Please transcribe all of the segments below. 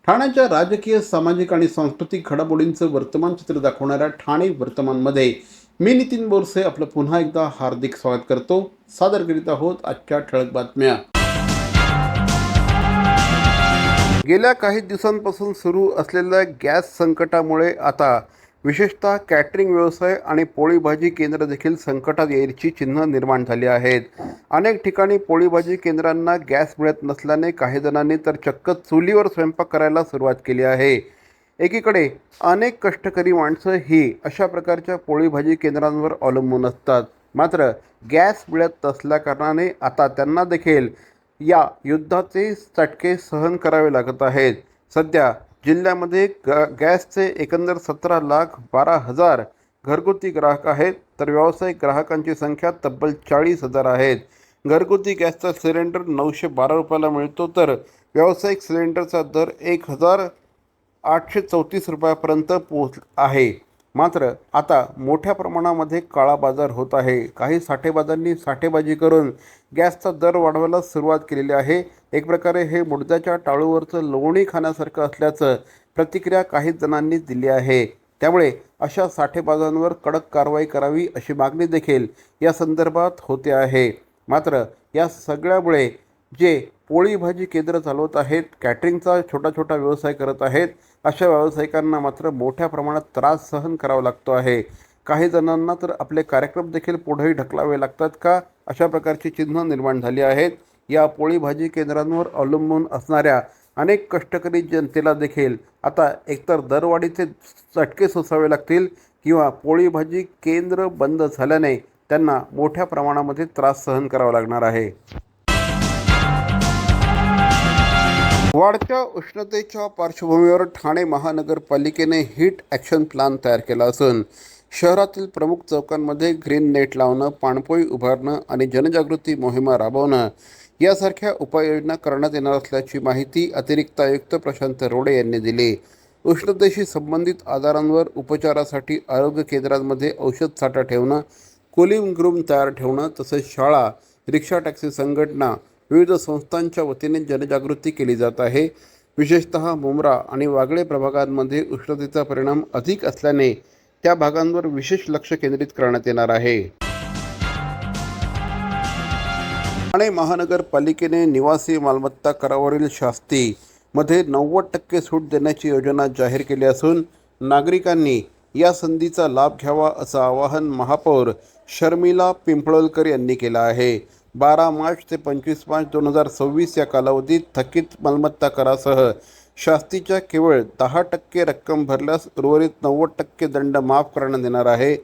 ठाण्याच्या राजकीय, सामाजिक आणि सांस्कृतिक घडामोडींचं वर्तमान चित्र दाखवणाऱ्या ठाणे वर्तमानमध्ये मी नितीन बोरसे आपलं पुन्हा एकदा हार्दिक स्वागत करतो. सादर करीत आहोत आजच्या ठळक बातम्या. गेल्या काही दिवसांपासून सुरू असलेल्या गॅस संकटामुळे आता विशेषतः कॅटरिंग व्यवसाय आणि पोळी भाजी केंद्र देखील संकटात यायची चिन्ह निर्माण झाली आहेत. अनेक ठिकाणी पोळी भाजी केंद्रांना गॅस मिळत नसल्याने काही जणांनी तर चक्क चुलीवर स्वयंपाक करायला सुरुवात केली आहे. एकीकडे अनेक कष्टकरी माणसं ही अशा प्रकारच्या पोळी भाजी केंद्रांवर अवलंबून असतात. मात्र गॅस मिळत नसल्याकारणाने आता त्यांना देखील या युद्धाचे चटके सहन करावे लागत आहेत. सध्या जिल्ह्यामध्ये गॅसचे एकंदर 17,12,000 घरगुती ग्राहक आहेत, तर व्यावसायिक ग्राहकांची संख्या तब्बल 40,000 आहेत. घरगुती गॅसचा सिलेंडर 912 रुपयाला मिळतो, तर व्यावसायिक सिलेंडरचा दर 1,834 रुपयापर्यंत पोहोचला आहे. मात्र आता मोठ्या प्रमाणामध्ये काळा बाजार होत आहे. काही साठेबाजांनी साठेबाजी करून गॅसचा दर वाढवायला सुरुवात केलेली आहे. एक प्रकारे हे मुडद्याच्या टाळूवरचं लोणी खाण्यासारखं असल्याचं प्रतिक्रिया काही जणांनी दिली आहे. त्यामुळे अशा साठेबाजांवर कडक कारवाई करावी अशी मागणी देखील या संदर्भात होते आहे. मात्र या सगळ्यामुळे जे पोळी भाजी केंद्र चालवत आहेत, कॅटरिंगचा छोटा छोटा व्यवसाय करत आहेत, अशा व्यावसायिकांना मात्र मोठ्या प्रमाणात त्रास सहन करावा लागतो आहे. काही जणांना तर आपले कार्यक्रम देखील पुढेही ढकलावे लागतात का, अशा प्रकारची चिन्ह निर्माण झाली आहेत. या पोळी भाजी केंद्रांवर अवलंबून असणाऱ्या अनेक कष्टकरी जनतेला देखील आता एकतर दरवाढीचे चटके सोसावे लागतील किंवा पोळी भाजी केंद्र बंद झाल्याने त्यांना मोठ्या प्रमाणामध्ये त्रास सहन करावा लागणार आहे. वाढत्या उष्णतेच्या पार्श्वभूमीवर ठाणे महानगरपालिकेने हीट ॲक्शन प्लॅन तयार केला असून शहरातील प्रमुख चौकांमध्ये ग्रीन नेट लावणं, पाणपोई उभारणं आणि जनजागृती मोहिमा राबवणं यासारख्या उपाययोजना करण्यात येणार असल्याची माहिती अतिरिक्त आयुक्त प्रशांत रोडे यांनी दिली. उष्णतेशी संबंधित आजारांवर उपचारासाठी आरोग्य केंद्रांमध्ये औषध साठा ठेवणं, कूलिंग रूम तयार ठेवणं, तसेच शाळा, रिक्षा, टॅक्सी संघटना, विविध संस्थांच्या वतीने जनजागृती केली जात आहे. विशेषतः मुंब्रा आणि वागळे प्रभागांमध्ये उष्णतेचा परिणाम अधिक असल्याने त्या भागांवर विशेष लक्ष केंद्रित करण्यात येणार आहे. ठाणे महानगरपालिकेने निवासी मालमत्ता करावरील शास्तीमध्ये 90% सूट देण्याची योजना जाहीर केली असून नागरिकांनी या संधीचा लाभ घ्यावा असं आवाहन महापौर शर्मिला पिंपळकर यांनी केलं आहे. 12 मार्च ते 25 मार्च 2026 या कालावधीत थकीत मालमत्ता करासह शास्तीच्या केवळ 10% रक्कम भरल्यास उर्वरित 90% दंड माफ करण्यात येणार आहे.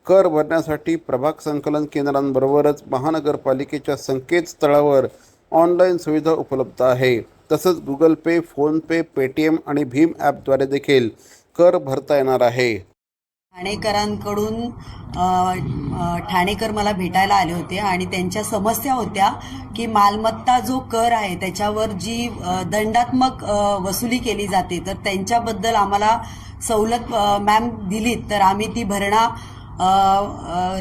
कर भरण्यासाठी प्रभाग संकलन केंद्रांबरोबरच महानगरपालिकेच्या संकेतस्थळावर ऑनलाईन सुविधा उपलब्ध आहे. तसंच गुगल पे, फोनपे, पेटीएम आणि भीम ॲपद्वारे देखील कर भरता येणार आहे. ठाणेकरांकडून ठाणेकर मला भेटायला आले होते आणि त्यांच्या समस्या होत्या की मालमत्ता जो कर आहे त्याच्यावर जी दंडात्मक वसुली केली जाते, तर त्यांच्याबद्दल आम्हाला सवलत मॅम दिलीत तर आम्ही ती भरणा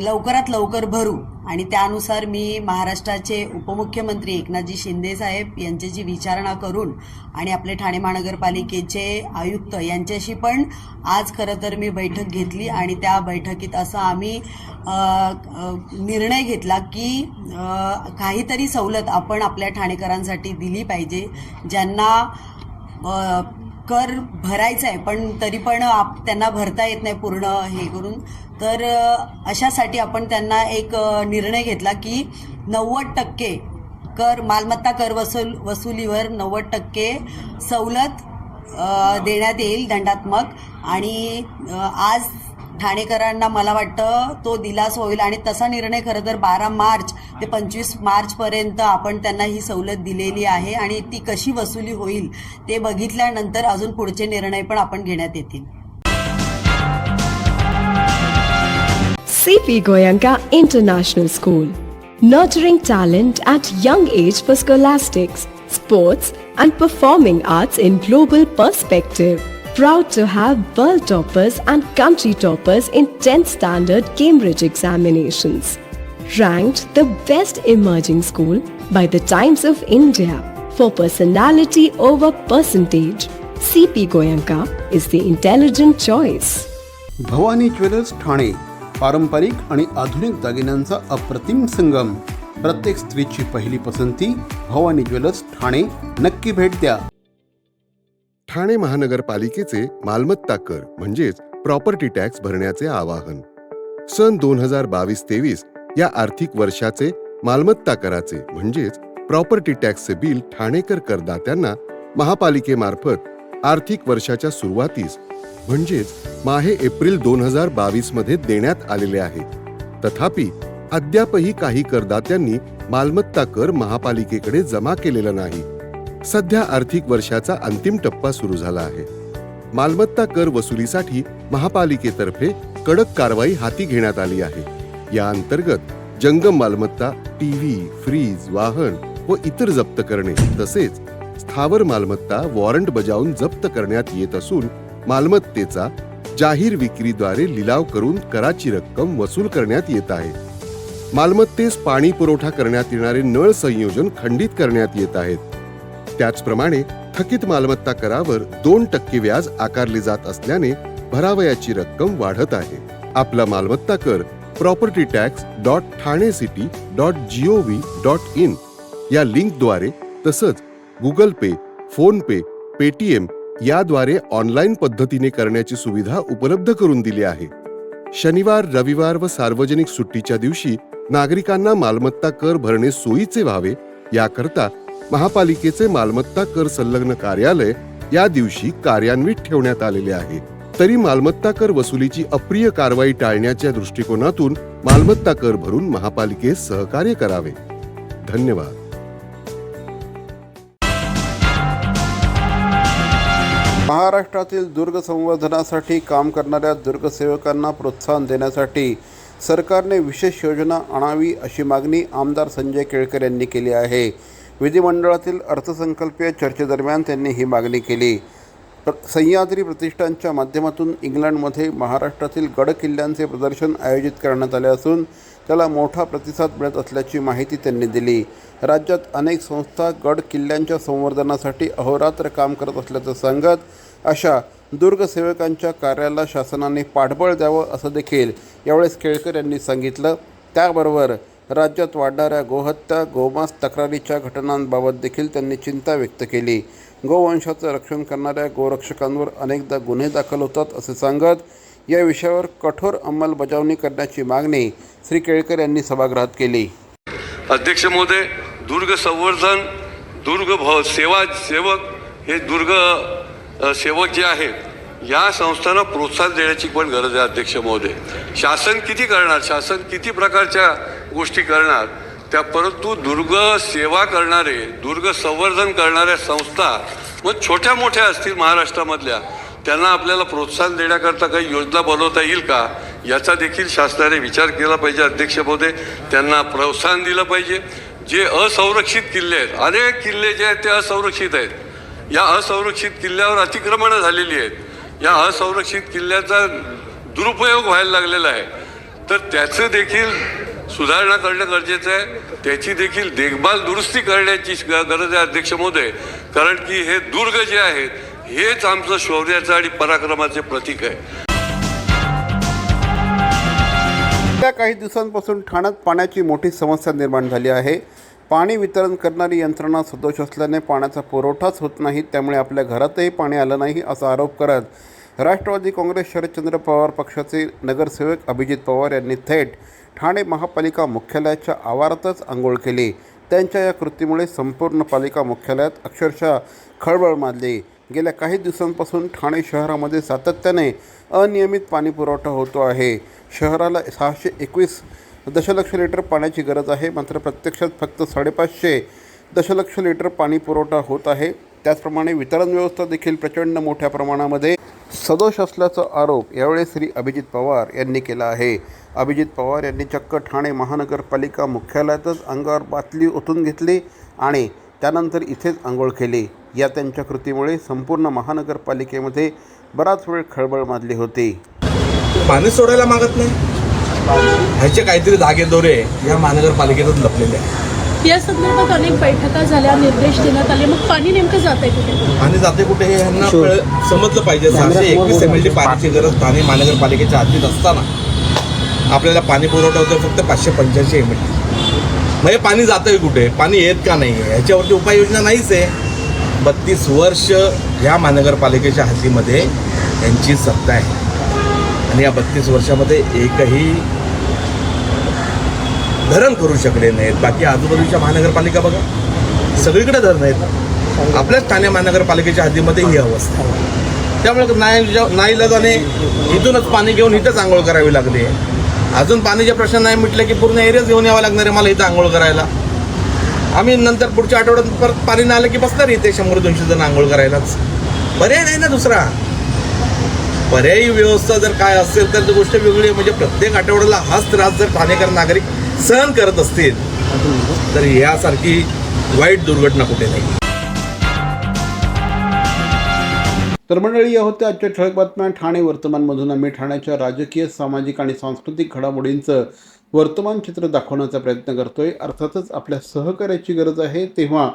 लवकरात लवकर भरू. आणि त्यानुसार मी महाराष्ट्राचे उपमुख्यमंत्री एकनाथजी शिंदे साहेब यांच्याशी विचारणा करून आणि आपले ठाणे महानगरपालिकेचे आयुक्त यांच्याशी पण आज खरं तर मी बैठक घेतली आणि त्या बैठकीत असा आम्ही निर्णय घेतला की काहीतरी सवलत आपण आपल्या ठाणेकरांसाठी दिली पाहिजे, ज्यांना कर भरायचा आहे पण तरी पण त्यांना भरता येत नाही पूर्ण हे करून. तर अशासाठी आपण त्यांना एक निर्णय घेतला की 90% कर मालमत्ता कर वसुलीवर 90% सवलत देण्यात येईल दंडात्मक. आणि आज ठाणेकरांना मला वाटतं तो दिलासा होईल आणि तसा निर्णय खरं तर 12 मार्च ते 25 मार्चपर्यंत आपण त्यांना ही सवलत दिलेली आहे आणि ती कशी वसुली होईल ते बघितल्यानंतर अजून पुढचे निर्णय पण आपण घेण्यात येतील. CP Goenka International School, nurturing talent at young age for scholastics, sports and performing arts in global perspective. Proud to have world toppers and country toppers in 10th standard Cambridge examinations. Ranked the best emerging school by the Times of India for personality over percentage. CP Goenka is the intelligent choice. Bhavani jewellers Thane, पारंपरिक आणि आधुनिक दागिन्यांचा अप्रतिम संगम. प्रत्येक स्त्रीची पहिली पसंती Bhavani jewellers Thane. नक्की भेट द्या. ठाणे महानगरपालिकेचे मालमत्ता कर म्हणजेच प्रॉपर्टी टॅक्स भरण्याचे आवाहन. सन 2022-23 या आर्थिक वर्षाचे मालमत्ता कराचे म्हणजेच प्रॉपर्टी टॅक्सचे बिल ठाणेकर करदात्यांना महापालिकेमार्फत आर्थिक वर्षाच्या सुरुवातीस म्हणजेच माहे एप्रिल 2022 मध्ये देण्यात आलेले आहे. तथापि अद्यापही काही करदात्यांनी मालमत्ता कर महापालिकेकडे जमा केलेला नाही. सध्या आर्थिक वर्षाचा अंतिम टप्पा सुरू झाला आहे. मालमत्ता कर वसुलीसाठी महापालिकेतर्फे कडक कारवाई हाती घेण्यात आली आहे. या अंतर्गत जंगम मालमत्ता, टीव्ही, फ्रीज, वाहन व इतर जप्त करणे तसेच स्थावर मालमत्ता वॉरंट बजावून जप्त करण्यात येत असून मालमत्तेचा जाहीर विक्रीद्वारे लिलाव करून कराची रक्कम वसूल करण्यात येत आहे. मालमत्तेस पाणी पुरवठा करण्यात येणारे नळ संयोजन खंडित करण्यात येत आहेत. त्याचप्रमाणे थकीत मालमत्ता करावर 2% व्याज आकारले जात असल्याने भरावयाची रक्कम वाढत आहे. आपला मालमत्ता कर propertytax.thanecity.gov.in या लिंकद्वारे तसंच गुगल पे, फोन पे, पेटीएम याद्वारे ऑनलाईन पद्धतीने करण्याची सुविधा उपलब्ध करून दिली आहे. शनिवार, रविवार व सार्वजनिक सुट्टीच्या दिवशी नागरिकांना मालमत्ता कर भरणे सोयीचे व्हावे याकरता महापालिकेचे मालमत्ता कर संलग्न कार्यालय या दिवशी कार्यान्वित ठेवण्यात आलेले आहे. तरी मालमत्ता कर वसुलीची अप्रिय कारवाई टाळण्याच्या दृष्टिकोनातून मालमत्ता कर भरून महापालिकेस सहकार्य करावे. धन्यवाद. महाराष्ट्रातील दुर्ग संवर्धनासाठी काम करणाऱ्या दुर्गसेवकांना प्रोत्साहन देण्यासाठी सरकारने विशेष योजना आणावी अशी मागणी आमदार संजय केळकर यांनी केली आहे. विधिमंडळातील अर्थसंकल्पीय चर्चेदरम्यान त्यांनी ही मागणी केली. सह्याद्री प्रतिष्ठानच्या माध्यमातून इंग्लंडमध्ये महाराष्ट्रातील गड किल्ल्यांचे प्रदर्शन आयोजित करण्यात आले असून त्याला मोठा प्रतिसाद मिळत असल्याची माहिती त्यांनी दिली. राज्यात अनेक संस्था गड किल्ल्यांच्या संवर्धनासाठी अहोरात्र काम करत असल्याचं सांगत अशा दुर्गसेवकांच्या कार्याला शासनाने पाठबळ द्यावं असं देखील यावेळेस केळकर यांनी सांगितलं. त्याबरोबर राज्यात वाढणाऱ्या गोहत्या, गोमांस तक्रारीच्या घटनांबाबत देखील त्यांनी चिंता व्यक्त केली. गोवंशाचं रक्षण करणाऱ्या गोरक्षकांवर अनेकदा गुन्हे दाखल होतात असे सांगत या विषयावर कठोर अंमलबजावणी करण्याची मागणी श्री केळकर यांनी सभागृहात केली. अध्यक्ष महोदय, दुर्ग संवर्धन, सेवक हे दुर्ग सेवक जे आहेत या संस्थांना प्रोत्साहन देण्याची पण गरज आहे. अध्यक्ष महोदय, शासन किती करणार, शासन किती प्रकारच्या गोष्टी करणार त्या, परंतु दुर्ग सेवा करणारे, दुर्ग संवर्धन करणाऱ्या संस्था मग छोट्या मोठ्या असतील महाराष्ट्रामधल्या, त्यांना आपल्याला प्रोत्साहन देण्याकरता काही योजना बनवता येईल का याचा देखील शासनाने विचार केला पाहिजे. अध्यक्ष महोदय, त्यांना प्रोत्साहन दिलं पाहिजे. जे असंरक्षित किल्ले आहेत, अनेक किल्ले जे आहेत ते असंरक्षित आहेत. या असंरक्षित किल्ल्यावर अतिक्रमणं झालेली आहेत. या असंरक्षित किल्ल्याचा दुरुपयोग व्हायला लागलेला आहे. तर त्याचं देखील सुधारणा करणं गरजेचं आहे. त्याची देखील देखभाल दुरुस्ती करण्याची गरज आहे. अध्यक्ष महोदय, कारण की हे दुर्ग जे आहेत हेच आमचं शौर्याचं आणि पराक्रमाचे प्रतीक आहे. गेल्या काही दिवसांपासून ठाण्यात पाण्याची मोठी समस्या निर्माण झाली आहे. पाणी वितरण करणारी यंत्रणा सदोष असल्याने पाण्याचा पुरवठाच होत नाही. त्यामुळे आपल्या घरातही पाणी आलं नाही असा आरोप करत राष्ट्रवादी काँग्रेस शरदचंद्र पवार पक्षाचे नगरसेवक अभिजित पवार यांनी थेट ठाणे महापालिका मुख्यालयाच्या आवारातच आंघोळ केली. त्यांच्या या कृतीमुळे संपूर्ण पालिका मुख्यालयात अक्षरशः खळबळ माजली. गेल्या काही दिवसांपासून ठाणे शहरामध्ये सातत्याने अनियमित पाणी पुरवठा होतो आहे. शहराला 621 दशलक्ष लिटर पाण्याची गरज आहे, मात्र प्रत्यक्षात फक्त 550 दशलक्ष लिटर पाणी पुरवठा होत आहे. त्याचप्रमाणे वितरण व्यवस्था देखील प्रचंड मोठ्या प्रमाणामध्ये सदोष असल्याचा आरोप यावेळी श्री अभिजित पवार यांनी केला आहे. अभिजित पवार यांनी चक्क ठाणे महानगरपालिका मुख्यालयातच अंगावर बाटली ओतून घेतली आणि त्यानंतर इथेच आंघोळ केली. या त्यांच्या कृतीमुळे संपूर्ण महानगरपालिकेमध्ये बराच वेळ खळबळ माजली होती. पाणी सोडायला मागत नाही, ह्याचे काहीतरी धागेदोरे या महानगरपालिकेतच लपलेले आहे. या संदर्भात अनेक बैठका झाल्या, निर्देश देण्यात आले. मग पाणी नेमकं जात आहे कुठे? पाणी जाते कुठे हे यांना समजलं पाहिजे. 621 MLD पाण्याची गरज ठाणे महानगरपालिकेच्या हद्दीत असताना आपल्याला पाणी पुरवठा होतो फक्त 585 MLD. मग हे पाणी जातंय कुठे, पाणी येत का नाही आहे, ह्याच्यावरती उपाययोजना नाहीच आहे. 32 वर्ष ह्या महानगरपालिकेच्या हद्दीमध्ये यांची सत्ता आहे आणि या 32 वर्षामध्ये एकही धरण करू शकले नाहीत. बाकी आजूबाजूच्या महानगरपालिका बघा, सगळीकडे धरण आहेत. आपल्याच ठाणे महानगरपालिकेच्या हद्दीमध्ये ही अवस्था आहे. त्यामुळे नाईलाजाने इथूनच पाणी घेऊन इथंच आंघोळ करावी लागली. अजून पाण्याचे प्रश्न नाही मिटले की पूर्ण एरियाच घेऊन यावं लागणार आहे मला इथं आंघोळ करायला. आम्ही नंतर पुढच्या आठवड्यात परत पाणी नाही आलं की बसणार इथे 100-200 जण आंघोळ करायलाच. पर्याय नाही ना दुसरा. पर्यायी व्यवस्था जर काय असेल तर गोष्ट वेगळी आहे. म्हणजे प्रत्येक आठवड्याला हाच त्रास जर ठाणेकर नागरिक सहन करत असतील तर यासारखी वाईट दुर्घटना कुठे नाही. तर मंडळी, या होत्या आजच्या ठळक बातम्या ठाणे वर्तमानमधून. आम्ही ठाण्याच्या राजकीय, सामाजिक आणि सांस्कृतिक घडामोडींचं वर्तमान चित्र दाखवण्याचा प्रयत्न करतोय. अर्थातच आपल्या सहकार्याची गरज आहे, तेव्हा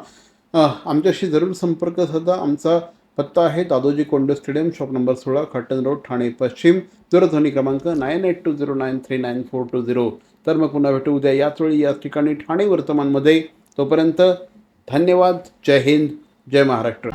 आमच्याशी जरूर संपर्क साधा. आमचा पत्ता आहे Dadoji Konde stadium, shop number 16, Khattan road, Thane पश्चिम. दूरध्वनी क्रमांक 9820939420. तर मग पुन्हा भेटू उद्या याच वेळी याच ठिकाणी ठाणे वर्तमानमध्ये. तोपर्यंत धन्यवाद. जय हिंद, जय महाराष्ट्र.